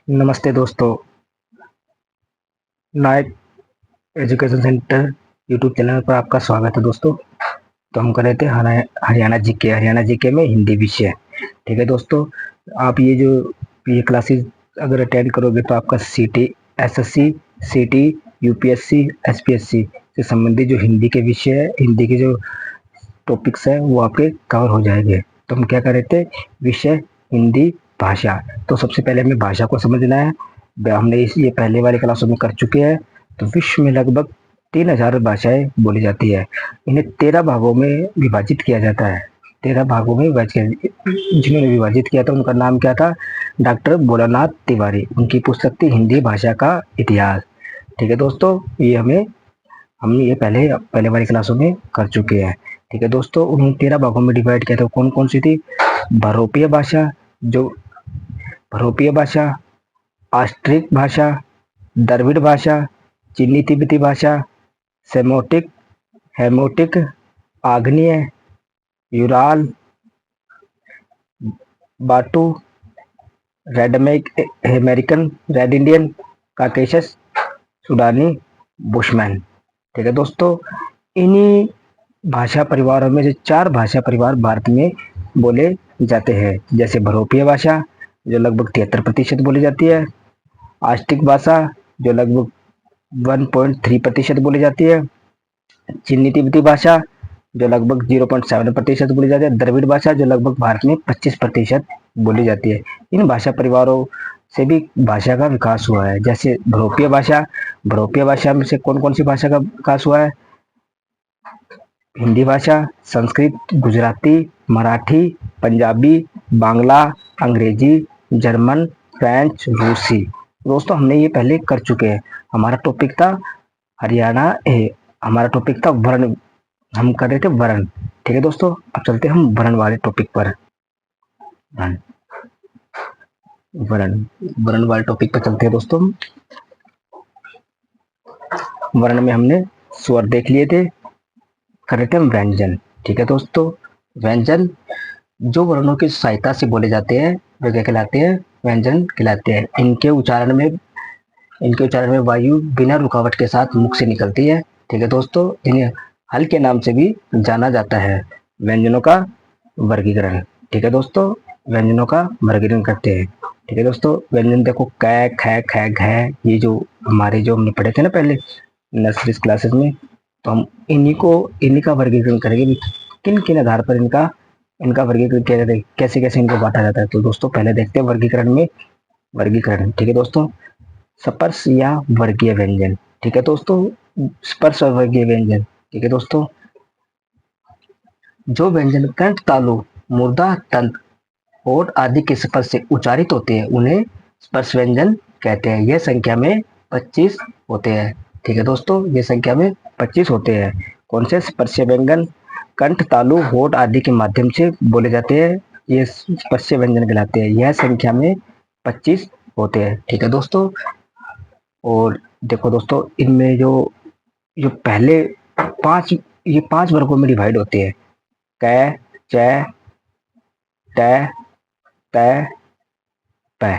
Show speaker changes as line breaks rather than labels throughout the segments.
नमस्ते दोस्तों। नायक education centre YouTube channel पर आपका स्वागत है दोस्तों। तो हम कर रहे थे हरियाणा जीके में हिंदी विषय। ठीक है दोस्तों, आप ये क्लासेस अगर अटेंड करोगे तो आपका सीटी, एसएससी, सीटी, यूपीएससी, एसपीएससी से संबंधित जो हिंदी के विषय है, हिंदी के जो टॉपिक्स है वो आपके कवर हो जाएंगे। तो हम क्या कर रहे थे, विषय हिंदी भाषा। तो सबसे पहले हमें भाषा को समझना है। हमने ये पहले वाली क्लासों में कर चुके हैं। तो विश्व में लगभग 3,000 भाषाएं बोली जाती है। इन्हें 13 भागों में विभाजित किया जाता है। 13 भागों में जिन्होंने विभाजित किया था उनका नाम क्या था? डॉक्टर भोलानाथ तिवारी। उनकी पुस्तक थी हिंदी भाषा का इतिहास। ठीक है दोस्तों, ये हमने ये पहले पहले वाली क्लासों में कर चुके हैं। ठीक है दोस्तों, उन्होंने 13 भागों में डिवाइड किया था। कौन कौन सी थी? बरोपिय भाषा, जो बरोपिय भाषा, ऑस्ट्रिक भाषा, द्रविड़ भाषा, चीनी तिब्बती भाषा, सेमोटिक, हेमोटिक, आग्नेय, यूराल, बाटू, red American, red Indian, Caucasus, सुडानी, बुशमैन। ठीक है दोस्तों, इन्हीं भाषा परिवारों में से 4 भाषा परिवार भारत में बोले जाते हैं। जैसे बरोपिय भाषा जो लगभग 73% बोली जाती है, आस्टिक भाषा जो लगभग 1.3% बोली जाती है, चीनी तिब्बती भाषा जो लगभग 0.7% बोली जाती है, द्रविड़ भाषा जो लगभग भारत में 25% बोली जाती है। इन भाषा परिवारों से भी भाषा का विकास हुआ है। जैसे बरोपिय भाषा में से कौन कौन सी भाषा का विकास हुआ है? हिंदी भाषा, संस्कृत, गुजराती, मराठी, पंजाबी, बांग्ला, अंग्रेजी, जर्मन, फ्रेंच, रूसी। दोस्तों हमने ये पहले कर चुके हैं। हमारा टॉपिक था हरियाणा ए हमारा टॉपिक था वर्ण। हम कर रहे थे वर्ण। ठीक है दोस्तों, अब चलते हैं हम वर्ण वाले टॉपिक पर। वर्ण वर्ण वर्ण वाले टॉपिक पर चलते हैं दोस्तों। वर्ण में हमने स्वर देख लिए थे। कर रहे थे हम व्यंजन। ठीक है दोस्तों, व्यंजन जो वर्णों की सहायता से बोले जाते हैं वे क्या कहलाते हैं? व्यंजन कहलाते हैं। इनके उच्चारण में वायु बिना रुकावट के साथ मुख से निकलती है। ठीक है दोस्तों, इन्हें हल के नाम से भी जाना जाता है। व्यंजनों का वर्गीकरण। ठीक है दोस्तों, व्यंजनों का वर्गीकरण करते हैं। ठीक है दोस्तों, व्यंजन देखो कै, ख, ख, घ, ये जो हमने पढ़े थे ना पहले नर्सरी क्लासेस में। तो हम इन्हीं का वर्गीकरण करेंगे। किन किन आधार पर इनका इनका वर्गीकरण किया जाता है, कैसे कैसे इनको बांटा जाता है। तो दोस्तों पहले देखते हैं वर्गीकरण। ठीक है दोस्तों, स्पर्श या वर्गीय व्यंजन। ठीक है दोस्तों, स्पर्श और वर्गीय व्यंजन। ठीक है दोस्तों, जो व्यंजन कंठ तालु, मूर्धा, तंत, होठ आदि के स्पर्श से उच्चारित होते हैं उन्हें स्पर्श व्यंजन कहते हैं। यह संख्या में 25 होते हैं। ठीक है दोस्तों, ये संख्या में 25 होते हैं। कौन से? स्पर्श व्यंजन कंठ तालु होठ आदि के माध्यम से बोले जाते हैं, ये स्पर्श व्यंजन कहलाते हैं। यह संख्या में 25 होते हैं। ठीक है दोस्तों, और देखो दोस्तों, इनमें जो जो पहले पांच ये 5 वर्गों में डिवाइड होते हैं। कै, च, ट, त, प।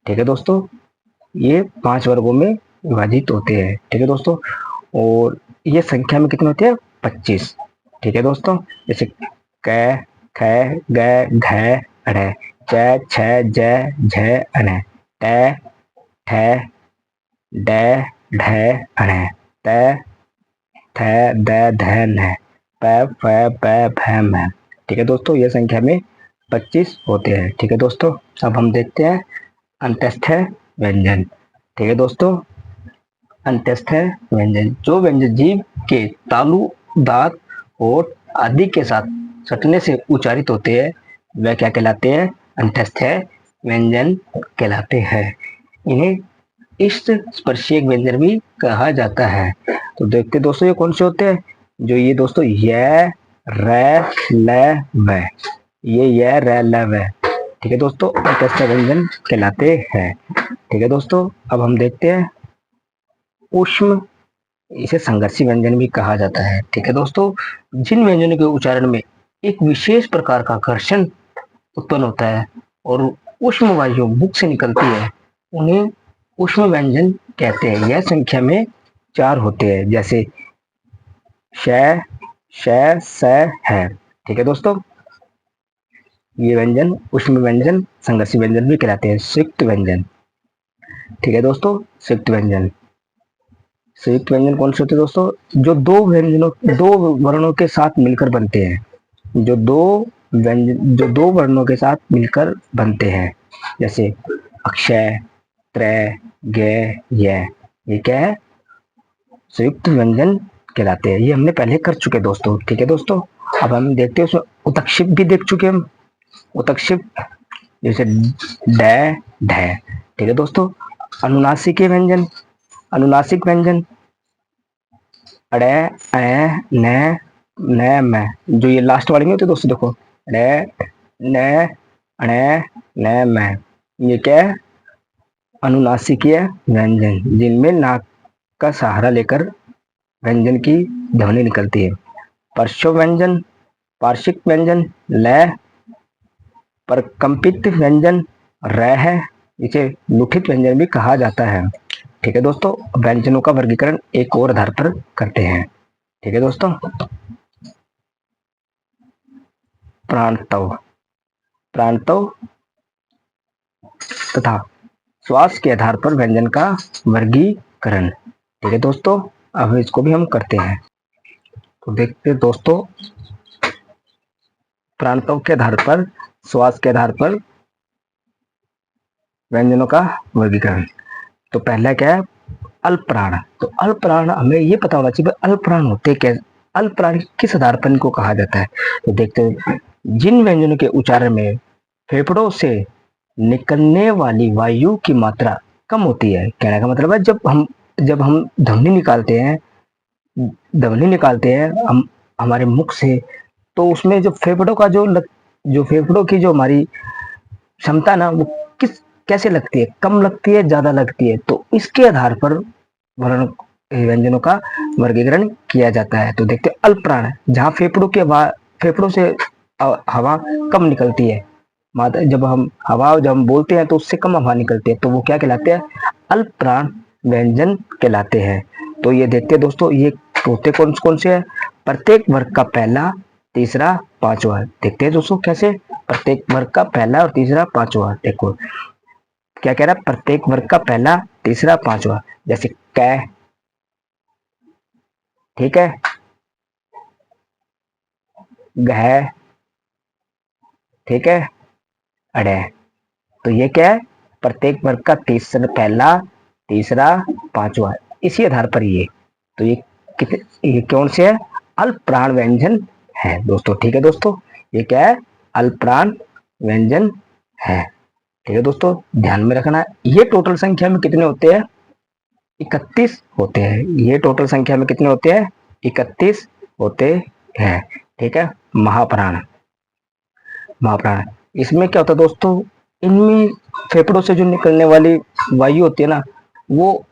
ठीक है दोस्तों, ये 5 वर्गों में विभाजित होते हैं। ठीक है दोस्तों, और ये संख्या में कितने होते हैं? 25। ठीक है दोस्तों, जैसे कै, ख, ग, घ, ढ़, च, छ, ज, झ, अण, ट, ठ, ड, ढ, अण, त, थ, द, ध, न, प, फ, प, फ, म। ठीक है दोस्तों, ये संख्या में 25 होते हैं। ठीक है दोस्तों, अब हम देखते हैं अंतस्थ व्यंजन। ठीक है दोस्तों, अंतस्थ व्यंजन जो व्यंजन जीभ के तालु, दांत, होठ आदि के साथ सटने से उच्चारित होते हैं वह क्या कहलाते हैं? अंतस्थ व्यंजन कहलाते हैं। इन्हें इष्ट स्पर्शीय व्यंजन भी कहा जाता है। तो देखते दोस्तों, ये कौन से होते हैं? जो ये दोस्तों य, र, ल, व। ये य, र, ल, व। ठीक है दोस्तों, अंतस्थ व्यंजन कहलाते हैं। ठीक है दोस्तों, अब हम देखते हैं ऊष्म, इसे संघर्षी व्यंजन भी कहा जाता है। ठीक है दोस्तों, जिन व्यंजनों के उच्चारण में एक विशेष प्रकार का घर्षण उत्पन्न होता है और ऊष्म वायु मुख से निकलती है उन्हें ऊष्म व्यंजन कहते हैं। यह संख्या में 4 होते हैं, जैसे श, श, स, है। ठीक है दोस्तों, ये व्यंजन ऊष्म व्यंजन, संघर्षी व्यंजन भी कहलाते हैं। संयुक्त व्यंजन, ठीक है दोस्तों, संयुक्त व्यंजन। संयुक्त व्यंजन कौन से होते हैं दोस्तों? जो दो वर्णों के साथ मिलकर बनते हैं। जो दो वर्णों के साथ मिलकर बनते हैं, जैसे अक्षय, त्रय, गे, य। ये क्या है? संयुक्त व्यंजन कहलाते हैं। ये हमने पहले कर चुके दोस्तों। ठीक है दोस्तों, अब हम देखते हैं उसमें उत्क्षेप भी देख चुके हम। उत्क्षेप जैसे ड, ढ। ठीक है दोस्तों, अनुनासिक व्यंजन, अनुनासिक व्यंजन अड़े, अ, न, म। जो ये लास्ट वाले नहीं होते दोस्तों, देखो अड़े, न, अणे, न, म। ये क्या है? अनुनासिकीय व्यंजन, जिनमें नाक का सहारा लेकर व्यंजन की ध्वनि निकलती है। पार्श्व व्यंजन, पार्श्विक व्यंजन लय, पर कंपित व्यंजन र है। इसे लुठित व्यंजन भी कहा जाता है। ठीक है दोस्तों, व्यंजनों का वर्गीकरण एक और आधार पर करते हैं। ठीक है दोस्तों, प्राणतव, प्राणतव तथा श्वास के आधार पर व्यंजन का वर्गीकरण। ठीक है दोस्तों, अब इसको भी हम करते हैं। तो देखते हैं दोस्तों, प्रांतों के आधार पर, श्वास के आधार पर व्यंजनों का वर्गीकरण। तो पहला क्या है? अल्पप्राण। तो अल्पप्राण हमें ये पता होना चाहिए अल्पप्राण होते क्या, अल्पप्राण किस आधार पर इनको कहा जाता है। तो देखते हैं, जिन व्यंजनों के उच्चारण में फेफड़ों से निकलने वाली वायु की मात्रा कम होती है। कहने का मतलब है, जब हम ध्वनि निकालते हैं हम हमारे मुख से, तो उसमें जो फेफड़ों का जो फेफड़ों की जो हमारी क्षमता ना, वो किस कैसे लगती है, कम लगती है, ज्यादा लगती है। तो इसके आधार पर वर्ण व्यंजनों का वर्गीकरण किया जाता है। तो देखते हैं, अल्प प्राण जहाँ फेफड़ों से हवा कम निकलती है, जब हम बोलते हैं तो उससे कम हवा निकलती है, तो वो क्या कहलाते हैं? अल्प प्राण व्यंजन कहलाते हैं। तो ये देखते हैं दोस्तों, ये होते कौन कौन से है? प्रत्येक वर्ग का पहला, तीसरा, पांचवा। देखते हैं दोस्तों कैसे, प्रत्येक वर्ग का पहला और तीसरा, पांचवा। देखो क्या कह रहा है, प्रत्येक वर्ग का पहला, तीसरा, पांचवा। जैसे कै, ठीक है, गह, ठीक है, अड़े। तो ये क्या है? प्रत्येक वर्ग का तीसरा, पहला, तीसरा, पांचवा, इसी आधार पर ये। तो ये कौन से है? अल्प प्राण व्यंजन है दोस्तों। ठीक है दोस्तों, ये क्या है? अल्प प्राण व्यंजन है। ठीक है दोस्तों, ध्यान में रखना, ये टोटल संख्या में कितने होते हैं? 31 होते हैं। ये टोटल संख्या में कितने होते हैं? 31 होते हैं। ठीक है, महाप्राण, महाप्राण इसमें क्या होता है दोस्तों, इनमें फेफड़ों से जो निकलने वाली वायु होती है ना, वो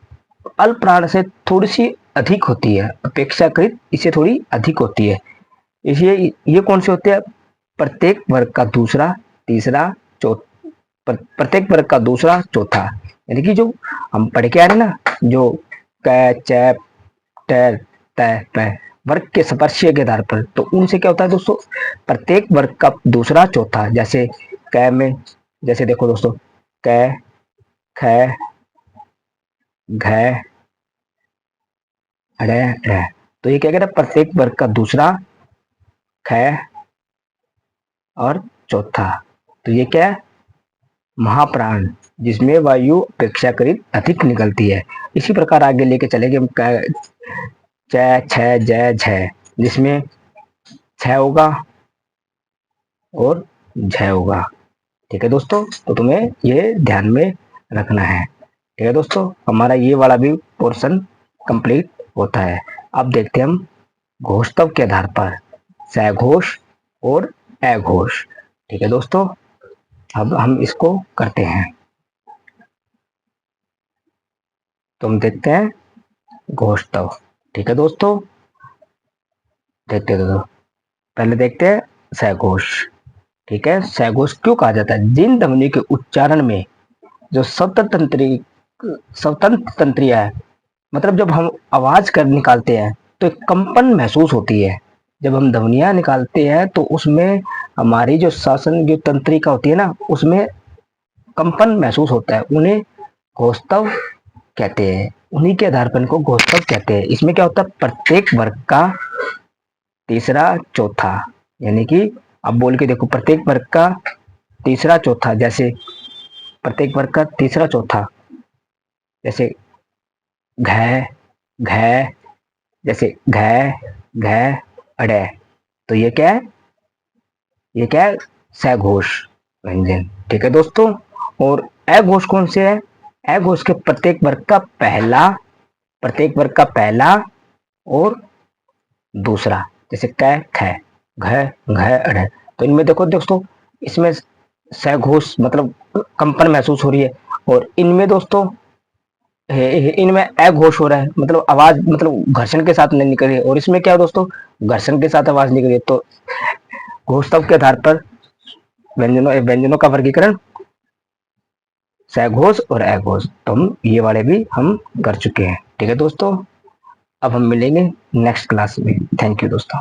अल्प प्राण से थोड़ी सी अधिक होती है, अपेक्षाकृत इसे थोड़ी अधिक होती है। इसलिए ये कौन से होते हैं? प्रत्येक वर्ग का दूसरा, तीसरा, चौथा, प्रत्येक वर्ग का दूसरा, चौथा। यानी कि जो हम पढ़ के आ रहे ना, जो क, च, ट, त, प, वर्ग के स्पर्शीय के आधार पर, तो उनसे क्या होता है दोस्तों? प्रत्येक वर्ग का दूसरा, चौथा। जैसे क में, जैसे देखो दोस्तों, क, ख, घ, ड़, ढ़। तो ये क्या कह रहा है? प्रत्येक वर्ग का दूसरा, ख और चौथा। तो ये क्या है? महाप्राण, जिसमें वायु अपेक्षाकृत अधिक निकलती है। इसी प्रकार आगे लेके चलेंगे हम, च, छ, ज, झ, जिसमें छ होगा और झ होगा। ठीक है दोस्तों, तो तुम्हें ये ध्यान में रखना है। ठीक है दोस्तों, हमारा ये वाला भी पोर्शन कंप्लीट होता है। अब देखते हैं हम घोषतव के आधार पर सघोष और अघोष। ठीक है दोस्तों, अब हम इसको करते हैं। तो हम देखते हैं घोषतव। ठीक है दोस्तों, देखते हैं दोस्तों, पहले देखते हैं सघोष। ठीक है, सघोष क्यों कहा जाता है? जिन ध्वनि के उच्चारण में जो स्वतंत्र तंत्रिया है, मतलब जब हम आवाज कर निकालते हैं तो एक कंपन महसूस होती है। जब हम ध्वनियां निकालते हैं तो उसमें हमारी जो श्वसन जो तंत्रिका होती है ना, उसमें कंपन महसूस होता है। उन्हें घोषतव कहते हैं। उन्हीं के आधार पर इनको घोषतव कहते हैं। इसमें क्या होता है, प्रत्येक वर्ग का तीसरा चौथा, यानी कि अब बोल के देखो, प्रत्येक वर्ग का तीसरा चौथा, जैसे प्रत्येक वर्ग का तीसरा चौथा, जैसे घ घ, जैसे घ घ अड़े, तो ये क्या है, ये क्या है, सघोष व्यंजन। ठीक है दोस्तों। और अघोष कौन से है, अघोष के प्रत्येक वर्ग का पहला और दूसरा, जैसे क ख घ घ अढ़। तो इनमें देखो दोस्तों, इसमें सघोष मतलब कंपन महसूस हो रही है, और इनमें दोस्तों इनमें अघोष हो रहा है, मतलब आवाज मतलब घर्षण के साथ नहीं निकल रही है, और इसमें क्या है दोस्तों, घर्षण के साथ आवाज निकल रही है। तो घोषतव के आधार पर व्यंजनों का वर्गीकरण सघोष और अघोष, तो हम ये वाले भी हम कर चुके हैं। ठीक है दोस्तों, अब हम मिलेंगे नेक्स्ट क्लास में। थैंक यू दोस्तों।